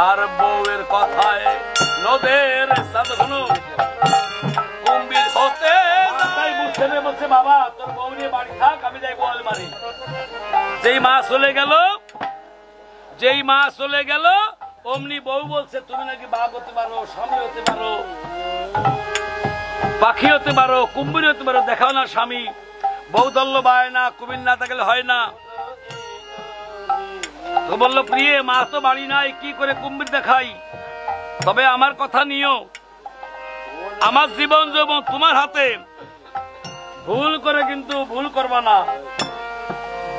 আর বউয়ের কথায় নদের সাধু কুম্ভীর হতে ছেলে বলছে বাবা তোর বউ নিয়ে বাড়ি থাক, আমি যাই গোয়াল মারি। যেই মা চলে গেল অমনি বউ বলছে তুমি নাকি বাঘ হতে পারো, স্বামী হতে পারো, পাখি হতে পারো, কুম্ভীর হতে পারো, দেখাও না স্বামী। বউ ধরল বায় না, কুমির না থাকলে হয় না। তো বললো প্রিয়ে মা তো বাড়ি নাই, কি করে কুম্ভীর দেখাই? তবে আমার কথা নিও, আমার জীবন যৌবন তোমার হাতে, ভুল করে কিন্তু ভুল করবা না।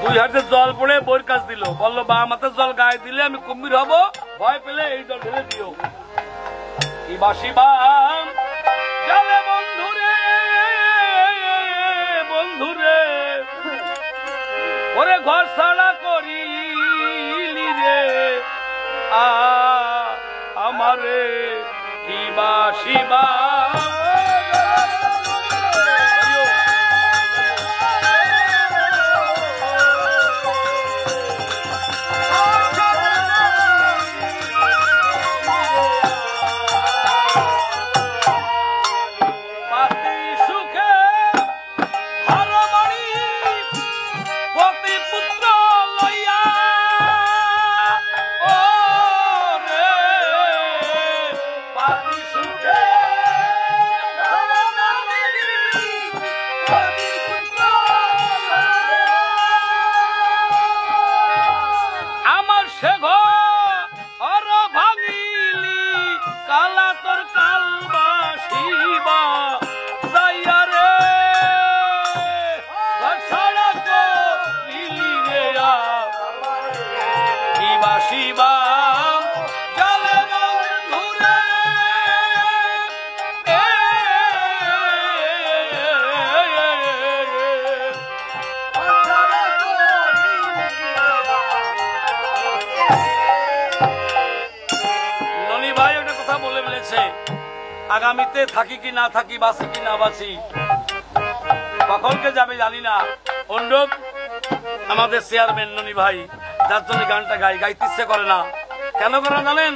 2 হাতে জল পড়ে বইয়ের কাজ দিল, বললো বা মাথার জল গায়ে দিলে আমি কুম্ভীর হব, ভয় পেলে এই জল ঢেলে দিও। বন্ধুরে ওরে ঘর ছাড়া করিলি রে আমারে কি বাসিবা। আগামীতে থাকি কি না থাকি, বাঁচি কি না বাঁচি, কখনকে যাবে জানি না। অনুরোধ আমাদের চেয়ারম্যান ননি ভাই, যার জন্য গানটা গাইতে ইচ্ছে করে না। কেন করে জানেন?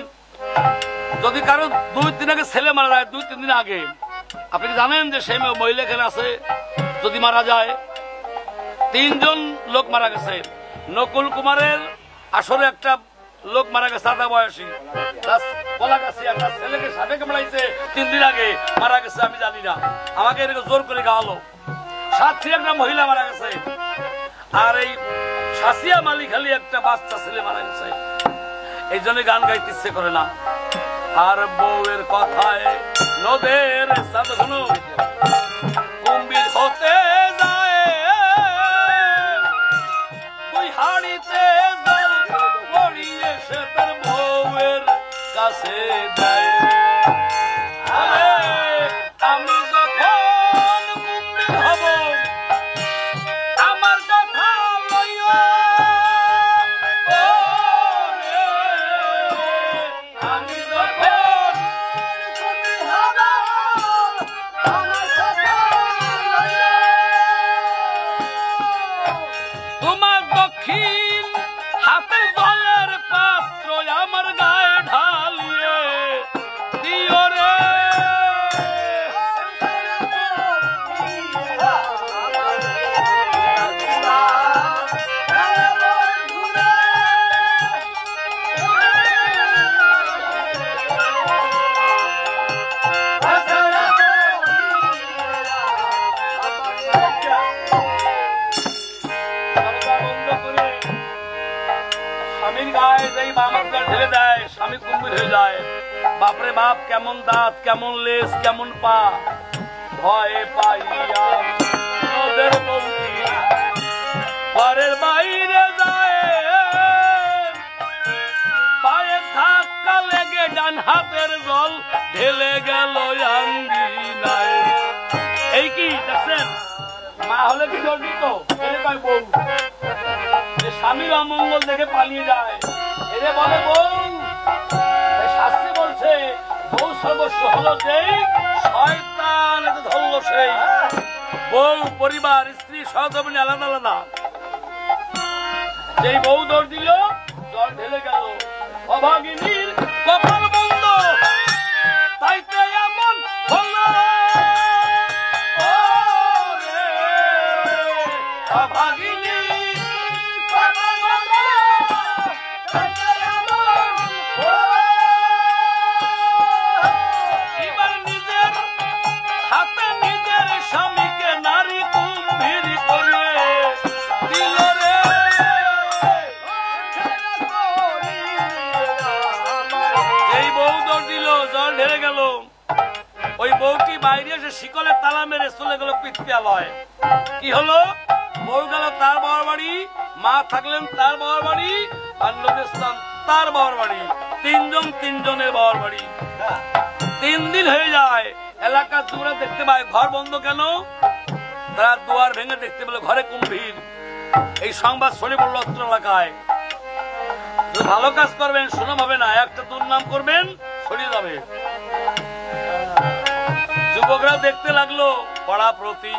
যদি কারো 2-3 আগে ছেলে মারা যায়, 2-3 দিন আগে, আপনি জানেন যে সেই মহিলা এখানে আছে, যদি মারা যায় 3 জন লোক মারা গেছে। নকুল কুমারের আসলে একটা লোক মারা গেছে, আধা বয়সী, একটা ছেলেকে সাপে কামড়াইছে 3 দিন আগে মারা গেছে, আমি জানি না, আমাকে এটাকে জোর করে গাওয়ালো। সাথী একটা মহিলা মারা গেছে, আর এই শাসিয়া মালিখালি একটা বাচ্চা ছেলে মারা গেছে। এই জন্য গান গাইতে ইচ্ছে করে না। আর বউয়ের কথায় নদের সাধু কুম্ভীর হতে যায়, ওই হাড়িতে জল পড়িয়ে সে তার বউয়ের কাছে দেয়। আমি যখন কুম্ভীর হব আমার কথা লইও, আমি যখন কুম্ভীর হব আমার কথা লইও, তোমার দক্ষিণ হাতে জলের পাত্র আমার গায়ে ঢালিয়ে দিও রে। স্বামীর গায়ে যেই বামাত্রা ঢেলে দেয়, স্বামী কুম্ভীর হয়ে যায়। বাপরে বাপ, কেমন দাঁত, কেমন লেজ, কেমন পা, ভয়ে পাইয়া নদের বৌদি ঘরের বাইরে যায়, পায়ে ধাক্কা লেগে ডান হাতের জল ঢেলে গেল আঙ্গিনায়। এই কি দেখছেন, মা হলে কি জল দিত? বউ স্বামীর অমঙ্গল দেখে পালিয়ে যায়, এরে বলে বউ। শাস্ত্রে বলছে বউ সর্বস্ব হলো যেই, শয়তান ধরল সেই। বউ, পরিবার, স্ত্রী সহধর্মিণী আলাদা আলাদা। যেই বউ দৌড় দিল, জল ঢেলে গেল। অভাগিনীর ঢেলে গেল। ওই বউটি বাইরে এসে শিকলে তালা মেরে চলে গেল পিতৃয়ালয়। কি হলো? বউ গেল তার বাবার বাড়ি, মা থাকলেন তার বাবার বাড়ি, আর নবীন তার বাবার বাড়ি। তিনজনের বাবার বাড়ি। 3 দিন হয়ে যায়। এলাকা জুড়ে দেখতে পায় ঘর বন্ধ কেন? তারা দুয়ার ভেঙে দেখতে পেল ঘরে কুম্ভীর। এই সংবাদ ছড়িয়ে পড়ল অত্র এলাকায়। ভালো কাজ করবেন, সুনাম হবে না, একটা দুর্নাম করবেন, ছড়িয়ে যাবে। যুবকরা দেখতে লাগলো পাড়া প্রতি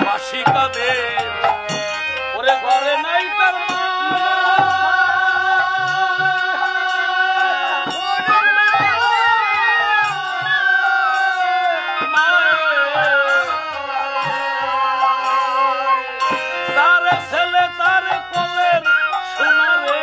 বাসি কাঁদে, ওরে ঘরে নাই তার মা, তারে ছেলে তারে কোলের সোনারে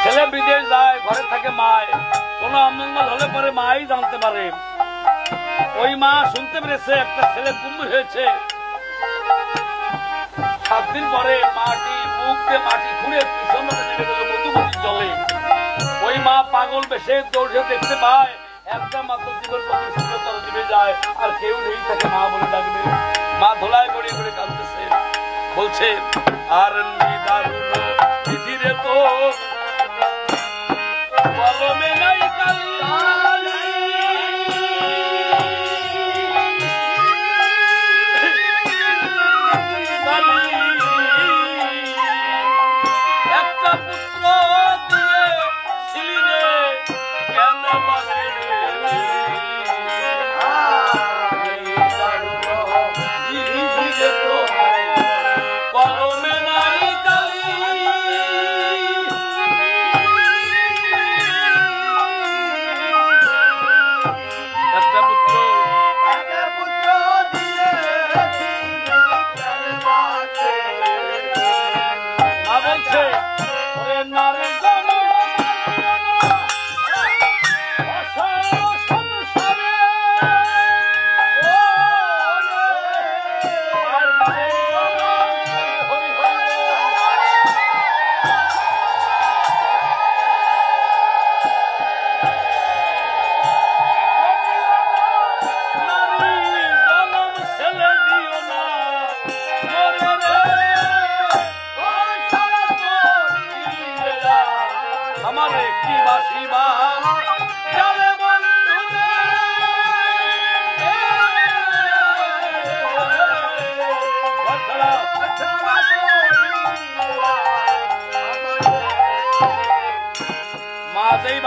ছেলে বিদেশ যায়, ঘরে থাকে মায়, কোন অমঙ্গল হলে পরে মাই জানতে পারে। ওই মা শুনতে পেরেছে একটা ছেলে কুম্ভীর হয়েছে। 7 দিন পরে মাটি মুখ দিয়ে মাটি খুঁড়ে পিছন নেমে গেল মধুমতি জলে। ওই মা পাগল বেশে দৌড়ে দেখতে পায় একটা মাত্র জীবন প্রতিষ্ঠিত দিবে যায়, আর কেউ নেই তাকে মা বলে ডাকবে। মা ধোলায় গড়িয়ে গড়িয়ে কাঁদতেছে, বলছে আর ধীরে তো কলমে নাই কালি, একটা পুত্র দিয়েছিলি রে কেন বাজে কলমে নাই কালি,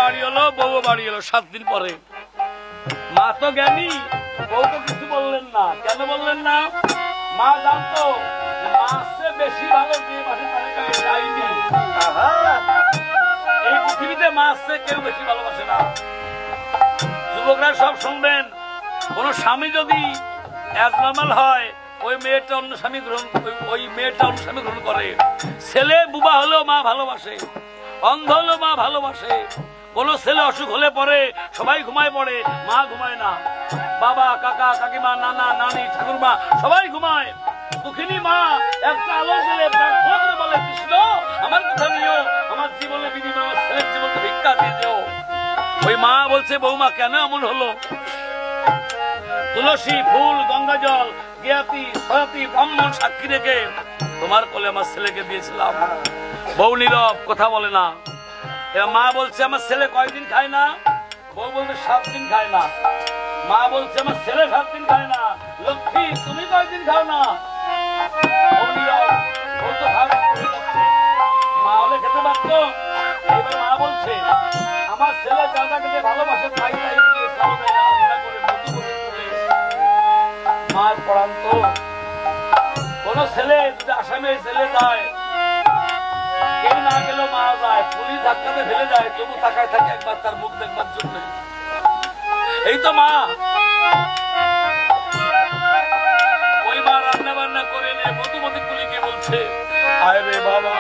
বাড়ি হলো বউ বাড়ি হলো। 7 দিন পরে মা তো জ্ঞানী, বউ তো কিছু বললেন না। কেন বললেন না? মা জানতো মাসে বেশি ভালো যে মাসে তালিকায় যায়নি। এই পৃথিবীতে মাসে কেউ বেশি ভালোবাসে না। যুবকরা সব শুনবেন, কোন স্বামী যদি অ্যাবনর্মাল হয় ওই মেয়েটা অন্য স্বামী গ্রহণ করে। ছেলে বুবা হলেও মা ভালোবাসে, অন্ধ হলেও মা ভালোবাসে। কোন ছেলে অসুখ হলে পরে সবাই ঘুমায় পড়ে, মা ঘুমায় না। বাবা, কাকা, কাকিমা, নানা, নানি, ঠাকুরমা সবাই ঘুমায়। দুঃখিনী মা একটা আলো দিলে প্রার্থনা করে বলে, কৃষ্ণ আমার কথা নিও, আমার জীবনে বিনিময় আমার ছেলের জীবনকে ভিক্ষা দিয়ে দিও। ওই মা বলছে, বৌমা কেন এমন হলো? তুলসী ফুল, গঙ্গা জল, জ্ঞাতি সয়াতি ব্রাহ্মণ সাক্ষী রেখে তোমার কোলে আমার ছেলেকে দিয়েছিলাম। বউ নীরব, কথা বলে না। মা বলছে আমার ছেলে কয়দিন খায় না? বউ বলছে 7 দিন খায় না। মা বলছে আমার ছেলে 7 দিন খায় না। লক্ষ্মী তুমি কয়দিন খাও না? মা হলে খেতে পারত। এবার মা বলছে আমার ছেলে দাদাকে ভালোবাসে, তাই তাই মার পড়ান্ত। কোন ছেলে যদি আসামে ছেলে যায়, কেউ না না গেলেও মা যায়, পুলিশ ধাক্কাতে ফেলে যায়, তবু তাকায় থাকে একবার তার মুখ দেখবার জন্য। এই তো মা, ওই মা রান্না বান্না করে নিয়ে মধুমতি তুলিকে বলছে, আয় রে বাবা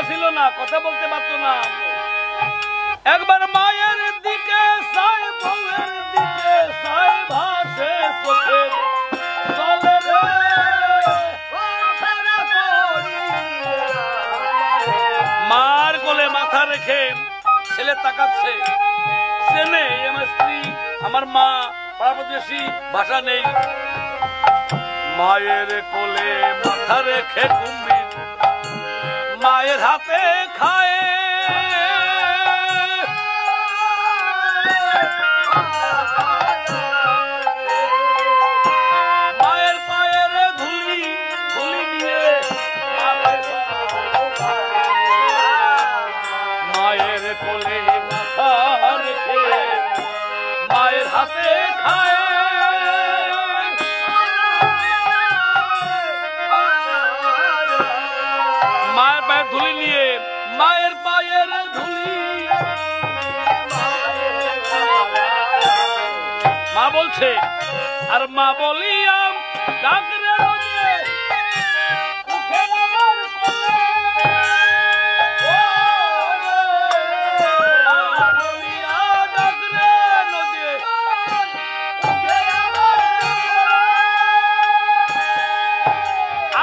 ছিল না, কথা বলতে পারতো না। একবার মায়ের দিকে সাই, বউয়ের দিকে সাই, ভাসে চোখের জলে রে। মার কোলে মাথা রেখে ছেলে তাকাচ্ছে, সে নেই আমার স্ত্রী, আমার মা, পাড়া প্রতিবেশী, ভাষা নেই। মায়ের কোলে মাথা রেখে কুম্ভীর মায়ের হাতে খায়, মায়ের পায়ের ধুলি ধুলি দিয়ে মায়ের কোলে মাথা রেখে মায়ের হাতে খায়। মায়ের পায়ের ধুলি নিয়ে, মায়ের পায়ের ধুলি, মা বলছে, আর মা বলিয়া ডাক রে নদী, উঠে আমার কোলে, মা বলিয়া ডাক রে নদী, উঠে আমার কোলে।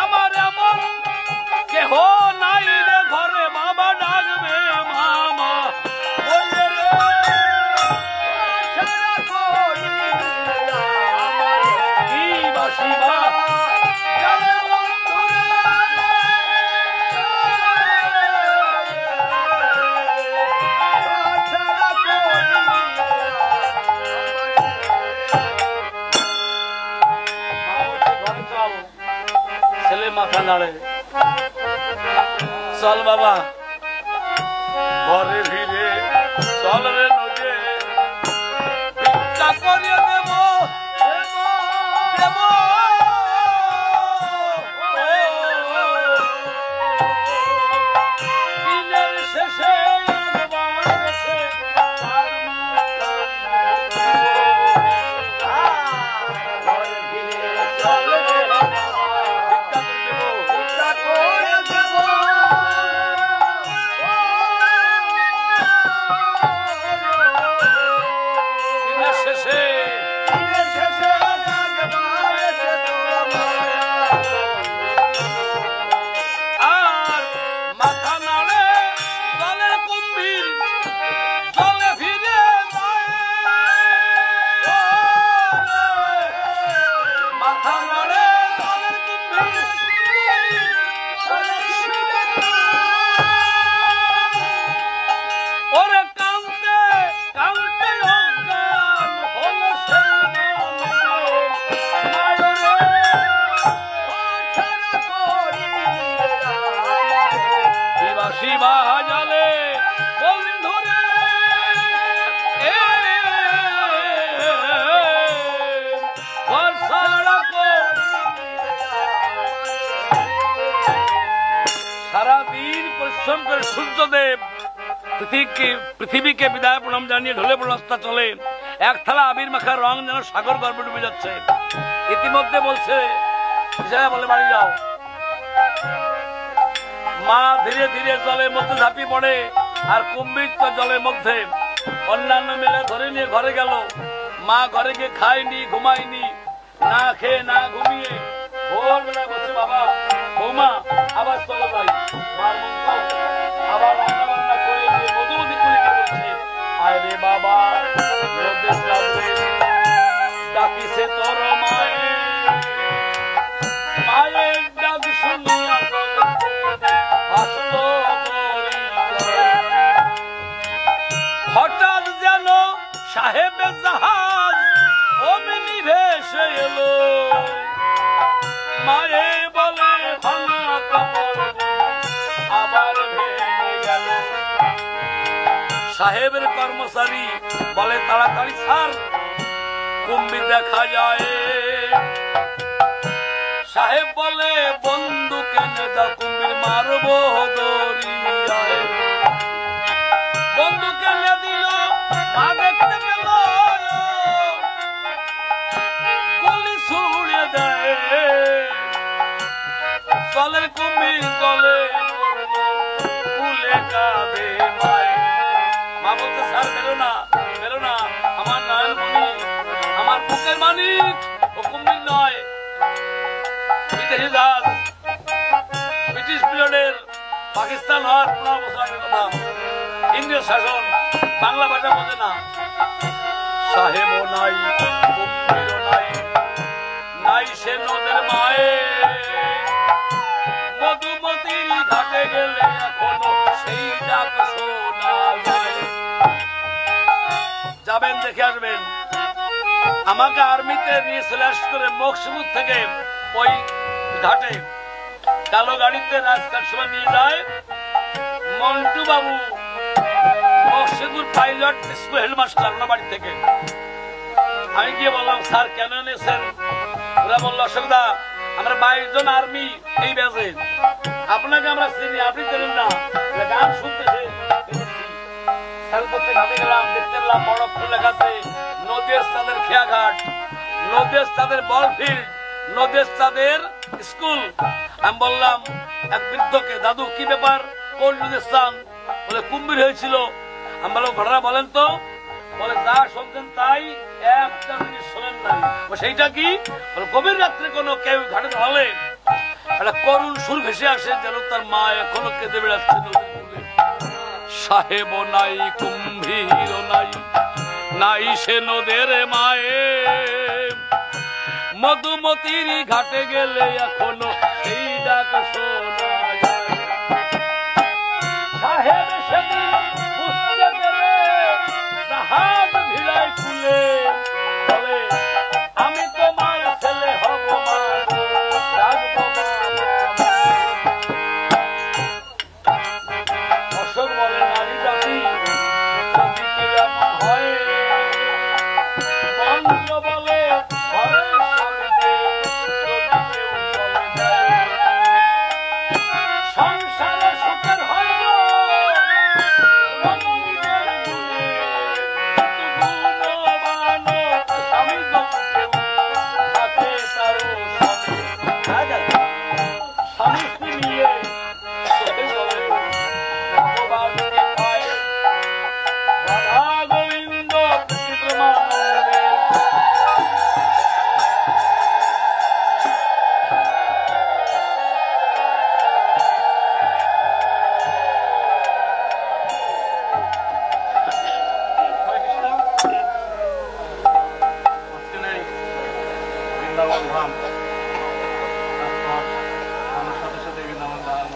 আমার এমন কেহ নাই রে ঘরে, বাবা ডাকবে মামা বলে রে। কি বাসিবা ছেলে মাথা নাড়ে, চল বাবা ঘরে ফিরে চল রে নদে, ভিক্ষা করিয়ে দেব দেব, দিনের শেষে সূর্যদেব পৃথিবীকে বিদায় প্রণাম জানিয়ে ঢলে পড়ে রাস্তা চলে, এক থালা আবির মাখার রং যেন সাগর গর্ভে ডুবে যাচ্ছে। ইতিমধ্যে বলছে বলে বাড়ি যাও। মা ধীরে ধীরে জলের মধ্যে ঝাঁপি পড়ে, আর কুম্ভীর তো জলের মধ্যে। অন্যান্য মেলে ধরে নিয়ে ঘরে গেল। মা ঘরে গিয়ে খায়নি, ঘুমায়নি, না খেয়ে না ঘুমিয়ে ভোরবেলা বলছে বাবা বৌমা আবার চলো যাই। মার মন আবার রান্না বান্না করে দিয়ে মধুমতি কুলিকে বলছে আয় রে বাবা ডাকিছে তোর মায়ের ডাক শুনিয়া আসলো। হঠাৎ যেন সাহেবের জাহাজ অমনি ভেসে এলো। মায়ে বলে ভাঙা কাপড় আবার ভেঙে গেল। সাহেবের কর্মচারী বলে তাড়াতাড়ি ছাড়, কুম্ভীর দেখা যায়। সাহেব বলে বন্দুক এনে দাও, কুম্ভীর মারবো দরিয়ায়। বন্দুক এনে দিল, মা দেখতে পেল গুলি ছুড়ে দেয়। জলের কুম্ভীর জলে কুলে কাঁদে মায়। মা বলতে স্যার বেরো না, বেরো না, আমার নয়নমণি, আমার বুকের মানিক, ও কুম্ভীর নয়, বিদেশি জাহাজ, ব্রিটিশ পিরিয়ডের পাকিস্তান হওয়ার 15 বছর আগের কথা। ইংরেজ শাসন, বাংলা ভাষা বোঝে না। সাহেবও নাই, কুম্ভীরও নাই, নাই সে নদের মায়ে। মধুমতির ঘাটে গেলে এখনো সেই ডাক শোনা যায়। যাবেন দেখে আসবেন। আমাকে আর্মিতে নিয়ে চলে আসলে মকসুদ থেকে ওই ঘাটে কালো গাড়িতে রাস্তার সময় নিয়ে যায় মন্টু বাবু, মকসুদুর পাইলট স্কুল হেডমাস্টার, ওনার বাড়ি থেকে। আমি গিয়ে বললাম স্যার কেন এনেছেন? ওরা বললো অশোকদা আমরা 22 জন আর্মি এই ব্যাচে, আপনাকে আমরা চিনি, আপনি চেনেন না, গান শুনতেছে। ঘাটে গেলাম, দেখতে পেলাম বড় ফুল লেখা আছে নদীর তাদের খেয়াঘাট, নদীর তাদের বল ফিল্ড, নদীর তাদের স্কুল। আমি বললাম এক বৃদ্ধকে, দাদু কি ব্যাপার, কোন নদীর স্থান? বলে কুম্ভীর হয়েছিল। আমি বললাম ঘটনা বলেন তো। বলে যা শুনছেন তাই, একটা জিনিস শোনেন নাই। সেইটা কি? বলে গভীর রাত্রে কোনো কেউ ঘাটে হলে একটা করুণ সুর ভেসে আসে, যেন তার মা এখনো কেঁদে বেড়াচ্ছে নদীর কূলে। সাহেবও নাই, কুম্ভীরও নাই, নাই সে নদের মায়ে। মধুমতির ঘাটে গেলে এখনো সেই ডাক শোনা যায়। সাহেব সেদিন বুঝতে পেরে জাহাজ ভিড়ায় খুলে বলে আমি তোমার ছেলে হব মা, ডাকবো মা। অশোক বলে নারী জাতি যদি কি এমন হয়, মন্ত্র বলে ঘরের স্বামীতে যদি কেউ চলে যায়, সংসারে সুখের হয় গো রমণীদের গুণে, কিন্তু গুণবান স্বামী যদি কেউ থাকে তারও স্বামী। স্বামী স্ত্রী মিলে চোখে জলে ভগবানকে পায়, রাধা গোবিন্দ প্রেমানন্দে। বৃন্দাবন ধাম, তারপর আমার সাথে সাথে বৃন্দাবন ধাম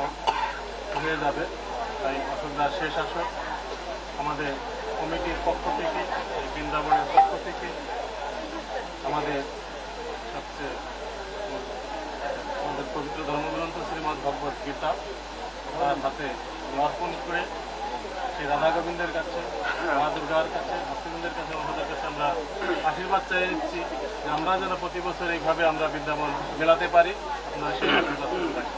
হয়ে যাবে। তাই অশোকদার শেষ আসর আমাদের কমিটির পক্ষ থেকে, এই বৃন্দাবনের পক্ষ থেকে আমাদের সবচেয়ে আমাদের পবিত্র ধর্মগ্রন্থ শ্রীমদ্ ভগবত গীতা তার হাতে অর্পণ করে সেই রাধা গোবিন্দের কাছে, মা দুর্গার কাছে, ভক্তবৃন্দের কাছে, আমাদের কাছে আমরা আশীর্বাদ চাই নিচ্ছি যে আমরা যেন প্রতি বছর এইভাবে আমরা বৃন্দাবন মেলাতে পারি। আমরা সেই আশীর্বাদ করতে পারি।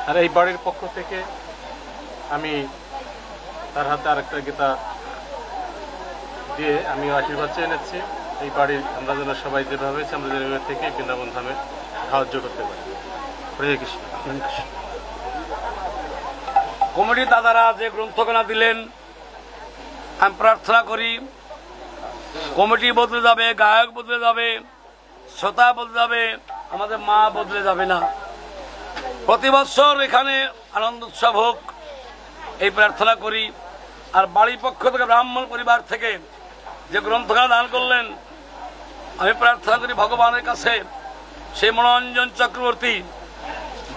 আর এই বাড়ির পক্ষ থেকে আমি তার হাতে আরেকটা গীতা দিয়ে আমিও আশীর্বাদ চেয়ে নিচ্ছি এই বাড়ির আমরা যেন সবাই যেভাবে হয়েছে আমরা যেন এবার থেকে বৃন্দাবন ধামে সাহায্য করতে পারি। হরে কৃষ্ণ। কমিটির দাদারা যে গ্রন্থখানা দিলেন, আমি প্রার্থনা করি কমিটি বদলে যাবে, গায়ক বদলে যাবে, শ্রোতা বদলে যাবে, আমাদের মা বদলে যাবে না। প্রতি বছর এখানে আনন্দ উৎসব হোক এই প্রার্থনা করি। আর বাড়ির পক্ষ থেকে ব্রাহ্মণ পরিবার থেকে যে গ্রন্থখানা দান করলেন, আমি প্রার্থনা করি ভগবানের কাছে সেই মনোরঞ্জন চক্রবর্তী,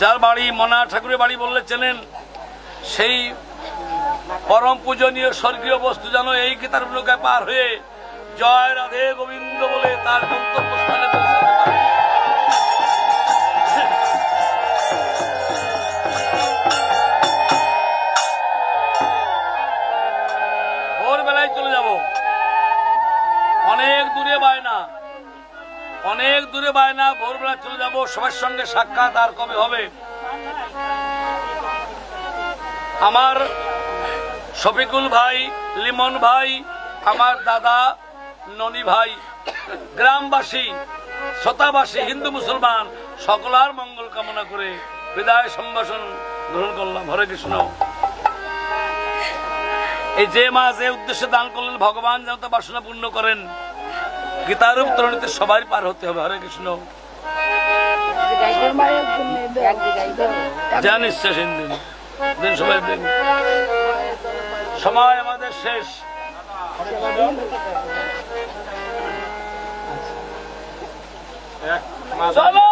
যার বাড়ি মনা ঠাকুরের বাড়ি বললে চেনেন, সেই পরম পূজনীয় স্বর্গীয় বস্তু যেন এই গীতার নৌকায় পার হয়ে জয় রাধে গোবিন্দ বলে তার গন্তব্যস্থানে পৌঁছাতে পারে। ভোরবেলায় চলে যাব, অনেক দূরে বায়না, অনেক দূরে বায়না, ভোরবেলায় চলে যাব। সবার সঙ্গে সাক্ষাৎ আর কবে হবে? আমার শফিকুল ভাই, লিমন ভাই, আমার দাদা ননি ভাই, গ্রামবাসী, শ্রোতাবাসী, হিন্দু মুসলমান সকলার মঙ্গল কামনা করে বিদায় সম্ভাষণ গ্রহণ করলাম। হরে কৃষ্ণ। এই যে মা যে উদ্দেশ্যে দান করলেন, ভগবান যেন তা বাসনা পূর্ণ করেন। গীতারূপ তরুণীতে সবাই পার হতে হবে। হরে কৃষ্ণ। যা নিশ্চয় দিন দিন সবাই দিন, সময় আমাদের শেষ। চলো।